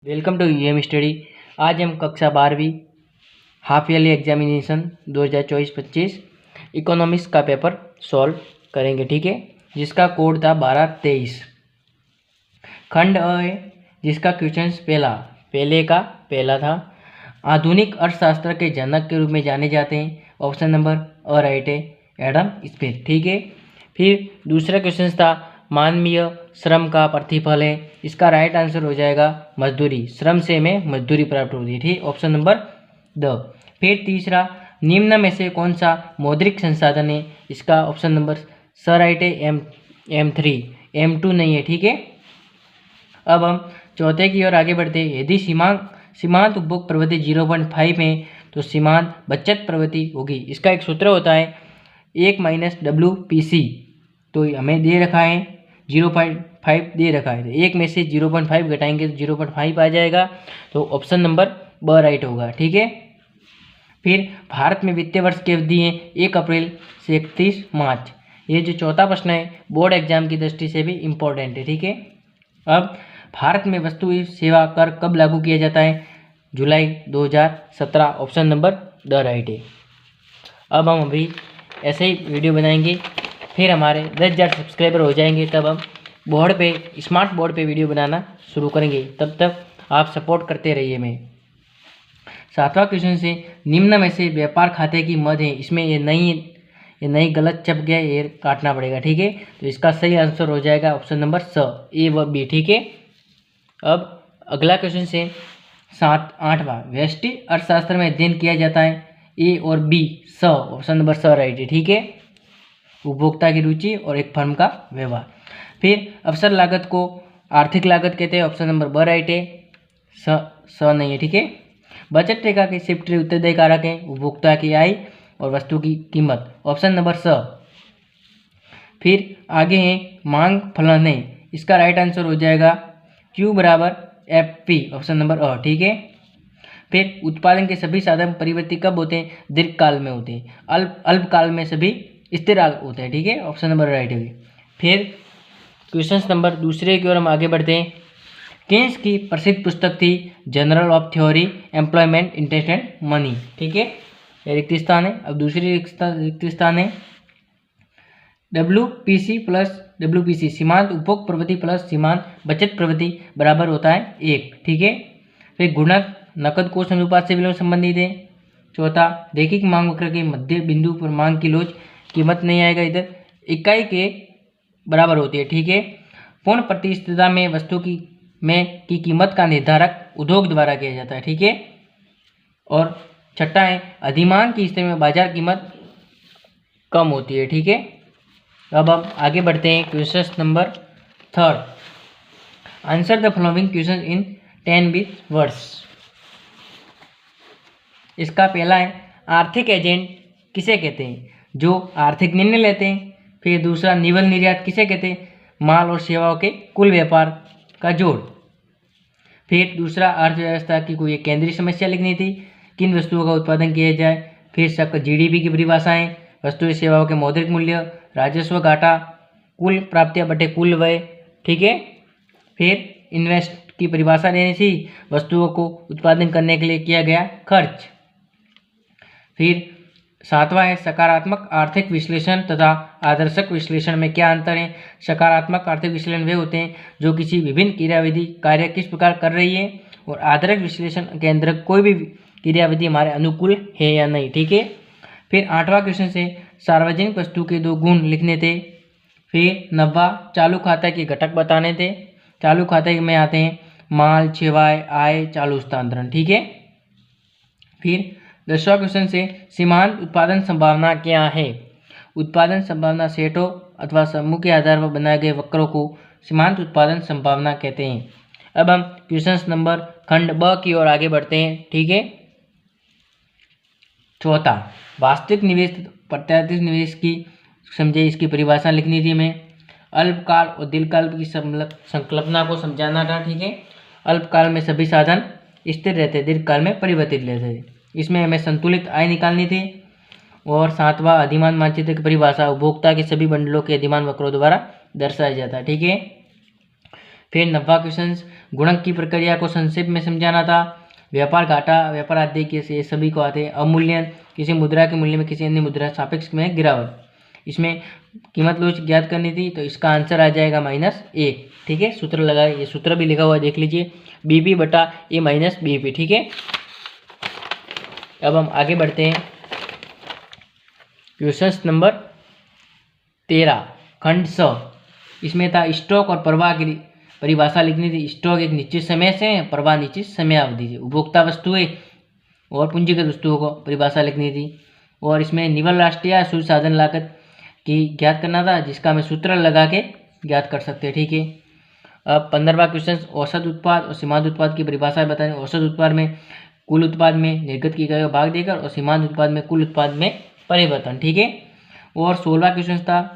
Welcome to UM study. आज हम कक्षा 12वीं हाफ ईयरली एग्जामिनेशन 2024-25 इकोनॉमिक्स का पेपर सॉल्व करेंगे, ठीक है। जिसका कोड था 1223। खंड अ है, जिसका क्वेश्चन पहले का पहला था। आधुनिक अर्थशास्त्र के जनक के रूप में जाने जाते हैं। ऑप्शन नंबर अ राइट है, एडम स्मिथ, ठीक है। फिर दूसरा क्वेश्चन था मानवीय श्रम का प्रतिफल है। इसका राइट आंसर हो जाएगा मजदूरी। श्रम से हमें मजदूरी प्राप्त होती है, ठीक। Option number the. फिर तीसरा, निम्न में से कौन सा मौद्रिक संसाधन है। इसका ऑप्शन नंबर स राइट है, M3, M2 नहीं है, ठीक है। अब हम चौथे की ओर आगे बढ़ते हैं। यदि सीमांत उपभोग प्रवृत्ति 0.5 में तो सीमांत बचत प्रवृत्ति होगी। इसका एक सूत्र होता है 1 - WPC। तो हमें दे रखा है 0.5 दे रखा है, 1 में से 0.5 घटाएंगे तो 0.5 आ जाएगा। तो ऑप्शन नंबर ब राइट होगा, ठीक है। फिर भारत में वित्तीय वर्ष की अवधि है 1 अप्रैल से 31 मार्च। ये जो चौथा प्रश्न है बोर्ड एग्जाम की दृष्टि से भी इम्पोर्टेंट है, ठीक है। अब भारत में वस्तु एवं सेवा कर कब लागू किया जाता है। जुलाई 2017। ऑप्शन नंबर द राइट है। अब हम अभी ऐसे ही वीडियो बनाएंगे, फिर हमारे 10,000 सब्सक्राइबर हो जाएंगे, तब हम बोर्ड पे स्मार्ट बोर्ड पे वीडियो बनाना शुरू करेंगे। तब तक आप सपोर्ट करते रहिए। मैं सातवां क्वेश्चन से निम्न में से व्यापार खाते की मद है। इसमें ये नहीं गलत छप गया, ये काटना पड़ेगा, ठीक है। तो इसका सही आंसर हो जाएगा ऑप्शन नंबर स, ए व बी, ठीक है। अब अगला क्वेश्चन से 8वां, व्यष्टि अर्थशास्त्र में अध्ययन किया जाता है। ए और बी, स। ऑप्शन नंबर स राइट है, ठीक है। उपभोक्ता की रुचि और एक फर्म का व्यवहार। फिर अवसर लागत को आर्थिक लागत कहते हैं। ऑप्शन नंबर ब राइट है, स नहीं है, ठीक है। बचत रेखा के शिफ्ट उत्तरदायी कारक है उपभोक्ता की आय और वस्तु की कीमत। ऑप्शन नंबर स। फिर आगे है मांग फलन है। इसका राइट आंसर हो जाएगा Q बराबर FP। ऑप्शन नंबर अ, ठीक है। फिर उत्पादन के सभी साधन परिवर्ती कब होते हैं। दीर्घकाल में होते हैं। अल्पकाल में सभी स्थिर होते हैं, ठीक है। ऑप्शन नंबर राइट है। फिर क्वेश्चन नंबर दूसरे की ओर हम आगे बढ़ते हैं। केन्स की प्रसिद्ध पुस्तक थी general of theory employment interest and money, ठीक है। ये रिक्त स्थान है। अब दूसरी रिक्त स्थान है WPC सीमांत उपभोग प्रवृत्ति प्लस सीमांत बचत प्रवृत्ति बराबर होता है 1, ठीक है। फिर गुणक नकद कोष अनुपात से विलोम संबंधित है। चौथा, रैखिक मांग वक्र के मध्य बिंदु पर मांग की लोच कीमत नहीं आएगा, इधर इकाई के बराबर होती है, ठीक है। पूर्ण प्रतिस्पर्धा में वस्तु की कीमत का निर्धारक उद्योग द्वारा किया जाता है, ठीक है। और छठा है अधिमांग की स्थिति में बाजार कीमत कम होती है, ठीक है। अब हम आगे बढ़ते हैं question number 3। Answer the following question in 10 words. इसका पहला है आर्थिक एजेंट किसे कहते हैं, जो आर्थिक निर्णय लेते हैं। फिर दूसरा, निवल निर्यात किसे कहते हैं, माल और सेवाओं के कुल व्यापार का जोड़। फिर दूसरा, अर्थव्यवस्था की कोई एक केंद्रीय समस्या लिखनी थी, किन वस्तुओं का उत्पादन किया जाए। फिर GDP की परिभाषाएं, वस्तु सेवाओं के मौद्रिक मूल्य, राजस्व घाटा, कुल प्राप्तियां बटे कुल व्यय, ठीक है। फिर इन्वेस्ट की परिभाषा देनी थी, वस्तुओं को उत्पादन करने के लिए किया गया खर्च। फिर 7वां है सकारात्मक आर्थिक विश्लेषण तथा आदर्शक विश्लेषण में क्या अंतर है। सकारात्मक आर्थिक विश्लेषण वे होते हैं जो किसी विभिन्न क्रियाविधि कार्य किस प्रकार कर रही है, और आदर्श विश्लेषण के अंदर कोई भी क्रियाविधि हमारे अनुकूल है या नहीं, ठीक है। फिर 8वां क्वेश्चन से सार्वजनिक वस्तु के 2 गुण लिखने थे। फिर 9वां, चालू खाता के घटक बताने थे। चालू खाते में आते हैं माल, सेवाएं, आय, चालू हस्तांतरण, ठीक है। फिर 10वां क्वेश्चन से सीमांत उत्पादन संभावना क्या है। उत्पादन संभावना सेटों अथवा समूह के आधार पर बनाए गए वक्रों को सीमांत उत्पादन संभावना कहते हैं। अब हम क्वेश्चन नंबर खंड ब की ओर आगे बढ़ते हैं, ठीक है। चौथा, वास्तविक निवेश प्रत्याशित निवेश की समझे, इसकी परिभाषा लिखनी थी हमें। अल्पकाल और दीर्घकाल की संकल्पना को समझाना था, ठीक है। अल्पकाल में सभी साधन स्थिर रहते, दीर्घकाल में परिवर्तित रहते थे। इसमें हमें संतुलित आय निकालनी थी। और 7वां, अधिमान मानचित्र की परिभाषा उपभोक्ता के सभी बंडलों के अधिमान वक्रों द्वारा दर्शाया जाता है, ठीक है। फिर 90वां क्वेश्चन गुणक की प्रक्रिया को संक्षेप में समझाना था। व्यापार घाटा, व्यापार आदि के ये सभी को आते हैं। अवमूल्यन, किसी मुद्रा के मूल्य में किसी अन्य मुद्रा सापेक्ष में गिरावट। इसमें कीमत लोच ज्ञात करनी थी, तो इसका आंसर आ जाएगा -1। ठीक है, सूत्र लगाए, ये सूत्र भी लिखा हुआ है, देख लीजिए, बीपी बटा ए माइनस बीपी। ठीक है, अब हम आगे बढ़ते हैं। क्वेश्चन नंबर 13 खंड स, इसमें था स्टॉक और प्रवाह की परिभाषा लिखनी थी। स्टॉक एक निश्चित समय से, प्रवाह निश्चित समय अवधि से। उपभोक्ता वस्तुएं और पूंजीगत वस्तुओं को परिभाषा लिखनी थी। और इसमें निवल राष्ट्रीय या शुद्ध साधन लागत की ज्ञात करना था, जिसका मैं सूत्र लगा के ज्ञात कर सकते हैं। ठीक है, अब 15वां क्वेश्चन औसत उत्पाद और सीमांत उत्पाद की परिभाषा बताएं। औसत उत्पाद में कुल उत्पाद में निर्गत की इकाई का भाग देकर, और सीमांत उत्पाद में कुल उत्पाद में परिवर्तन। ठीक है, और 16वां क्वेश्चन था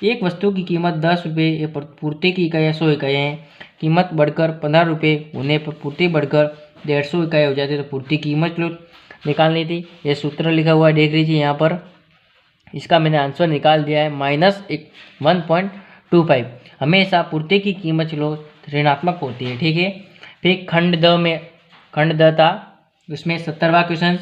एक वस्तु की कीमत 10 रुपये या पूर्ति की इकाई 100 इकाई है। कीमत बढ़कर 15 रुपये होने पर पूर्ति बढ़कर 150 इकाई हो जाती है, तो पूर्ति कीमत निकालनी थी। ये सूत्र लिखा हुआ है, देख लीजिए यहाँ पर। इसका मैंने आंसर निकाल दिया है -1.25। हमेशा पूर्ति की कीमत ऋणात्मक होती है। ठीक है, फिर खंड द था, उसमें 70वां क्वेश्चन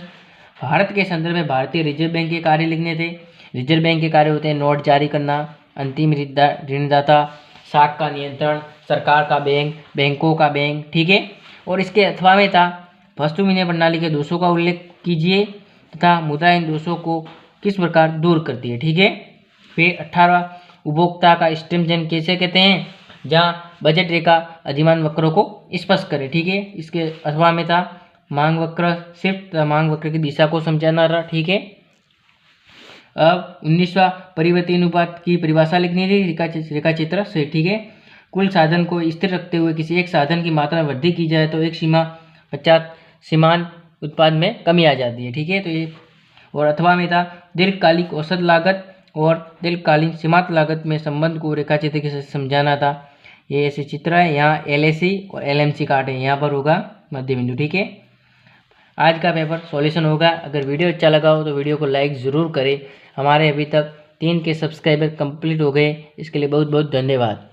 भारत के संदर्भ में भारतीय रिजर्व बैंक के कार्य लिखने थे। रिजर्व बैंक के कार्य होते हैं नोट जारी करना, अंतिम ऋणदाता, साख का नियंत्रण, सरकार का बैंक, बैंकों का बैंक। ठीक है, और इसके अथवा में था वस्तु विनिमय प्रणाली के दोषों का उल्लेख कीजिए तथा मुद्रा इन दोषों को किस प्रकार दूर करती है। ठीक है, फिर 18वां उपभोक्ता का स्ट्रीमजन कैसे कहते हैं, जहाँ बजट रेखा अधिमान वक्रों को स्पष्ट करे। ठीक है, इसके अथवा में था मांग वक्र, सिर्फ मांग वक्र की दिशा को समझाना रहा। ठीक है, अब 19वां परिवर्ती अनुपात की परिभाषा लिखनी थी रेखा चित्र से। ठीक है, कुल साधन को स्थिर रखते हुए किसी एक साधन की मात्रा में वृद्धि की जाए तो एक सीमा 50 सीमांत उत्पाद में कमी आ जाती है। ठीक है, तो ये, और अथवा में था दीर्घकालिक औसत लागत और दीर्घकालीन सीमांत लागत में संबंध को रेखा चित्र के साथ समझाना था। ये ऐसे चित्र है, यहाँ LAC और LMC काटे, यहाँ पर होगा मध्य बिंदु। ठीक है, आज का पेपर सॉल्यूशन होगा। अगर वीडियो अच्छा लगा हो तो वीडियो को लाइक ज़रूर करें। हमारे अभी तक 3 के सब्सक्राइबर कंप्लीट हो गए, इसके लिए बहुत बहुत धन्यवाद।